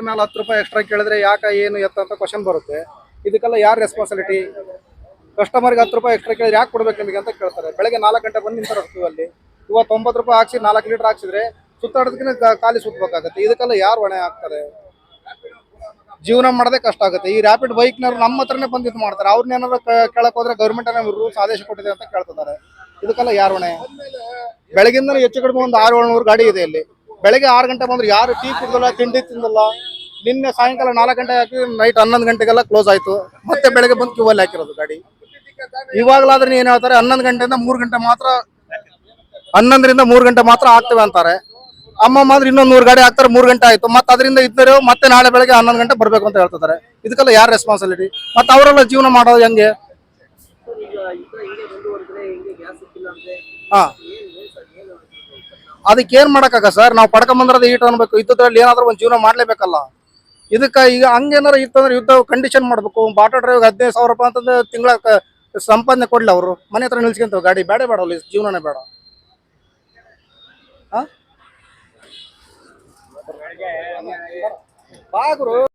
ಮೇಲೆ 10 ರೂಪಾಯಿ ಎಕ್ಸ್ಟ್ರಾ ಕೇಳಿದ್ರೆ ಯಾಕೆ ಏನು ಎತ್ತ ಅಂತ ಕ್ವಶನ್ ಬರುತ್ತೆ. ಇದಕ್ಕೆಲ್ಲ ಯಾರು ರೆಸ್ಪಾನ್ಸಿಬಿಲಿಟಿ? ಕಸ್ಟಮರ್ಗೆ 10 ರೂಪಾಯಿ ಎಕ್ಸ್ಟ್ರಾ ಕೇಳಿದ್ರೆ ಯಾಕೆ ಕೊಡ್ಬೇಕು ನಿಮಗೆ ಅಂತ ಕೇಳ್ತಾರೆ. ಬೆಳಗ್ಗೆ 4 ಗಂಟೆ ಬಂದು ನಿಂತಾರೆ ಅಲ್ಲಿ. ಇವತ್ತು 9 ರೂಪಾಯಿ ಹಾಕ್ಸಿ 4 ಲೀಟರ್ ಹಾಕ್ಸಿದ್ರೆ ಸುತ್ತಾಡೋದಕ್ಕೆ ಖಾಲಿ ಸುತ್ತಬೇಕಾಗತ್ತೆ. ಇದಕ್ಕೆಲ್ಲ ಯಾರು ಹೊಣೆ ಹಾಕ್ತಾರೆ? ಜೀವನ ಮಾಡೋದೇ ಕಷ್ಟ ಆಗುತ್ತೆ. ಈ ರ್ಯಾಪಿಡ್ ಬೈಕ್ನವ್ರು ನಮ್ಮ ಹತ್ರನೇ ಬಂದು ಇದು ಮಾಡ್ತಾರೆ. ಅವ್ರನ್ನೇನಾದ್ರು ಕೇಳಕ್ ಹೋದ್ರೆ ಗೌರ್ಮೆಂಟ್ ರೂಲ್ಸ್ ಆದೇಶ ಕೊಟ್ಟಿದೆ ಅಂತ ಕೇಳ್ತಿದ್ದಾರೆ. ಇದಕ್ಕೆಲ್ಲ ಯಾರು ಹೊಣೆ? ಬೆಳಗಿಂದ ಹೆಚ್ಚು ಕಡಿಮೆ ಒಂದು 600-700 ಗಾಡಿ ಇದೆ ಇಲ್ಲಿ. ಬೆಳಗ್ಗೆ 6 ಗಂಟೆ ಬಂದ್ರೆ ಯಾರು ಟೀ ಕುಡಿದಲ್ಲ, ತಿಂಡಿ ತಿಂದಲ್ಲ. ನಿನ್ನೆ ಸಾಯಂಕಾಲ 4 ಗಂಟೆ ಹಾಕಿ ನೈಟ್ 11 ಗಂಟೆಗೆಲ್ಲ ಕ್ಲೋಸ್ ಆಯ್ತು. ಮತ್ತೆ ಬೆಳಗ್ಗೆ ಬಂದು ಕ್ಯೂ ಅಲ್ಲಿ ಹಾಕಿರೋದು ಗಾಡಿ. ಇವಾಗಲಾದ್ರೆ ಏನ್ ಹೇಳ್ತಾರೆ, 11 ಗಂಟೆಯಿಂದ 3 ಗಂಟೆ ಮಾತ್ರ, 11ರಿಂದ 3 ಗಂಟೆ ಮಾತ್ರ ಆಗ್ತವೆ ಅಂತಾರೆ. ಅಮ್ಮಮ್ಮ ಅಂದ್ರೆ ಇನ್ನೊಂದು 100 ಗಾಡಿ ಹಾಕ್ತಾರೆ. 3 ಗಂಟೆ ಆಯ್ತು, ಮತ್ತೆ ಅದರಿಂದ ಇದ್ದರೆ ಮತ್ತೆ ನಾಳೆ ಬೆಳಗ್ಗೆ 11 ಗಂಟೆ ಬರ್ಬೇಕು ಅಂತ ಹೇಳ್ತಿದ್ದಾರೆ. ಇದಕ್ಕೆಲ್ಲ ಯಾರು ರೆಸ್ಪಾನ್ಸಿಬಿಲಿಟಿ? ಮತ್ತೆ ಅವರೆಲ್ಲ ಜೀವನ ಮಾಡೋದು ಹೆಂಗೆ? ಹಾ, ಅದಕ್ಕೆ ಏನ್ ಮಾಡಕ್ಕಾಗ ಸರ್? ನಾವು ಪಡ್ಕೊಂಬಂದ್ರದ ಈಟ್ ಅನ್ಬೇಕು. ಇದ್ರಲ್ಲಿ ಏನಾದ್ರೂ ಒಂದು ಜೀವನ ಮಾಡ್ಲೇಬೇಕಲ್ಲ. ಇದಕ್ಕೆ ಈಗ ಹಂಗೇನಾರ ಇತ್ತಂದ್ರೆ ಯುದ್ಧ ಕಂಡೀಷನ್ ಮಾಡ್ಬೇಕು. ಆಟೋ ಡ್ರೈವರ್ 15,000 ರೂಪಾಯಿ ಅಂತಂದ್ರೆ ತಿಂಗಳ ಸಂಪಾದನೆ ಕೊಡ್ಲಿ. ಅವರು ಮನೆ ಹತ್ರ ನಿಲ್ಸ್ಕೊಂತ ಗಾಡಿ ಬೇಡ ಅಲ್ಲಿ ಜೀವನನೇ ಬೇಡ. ಬಾಗ್ರು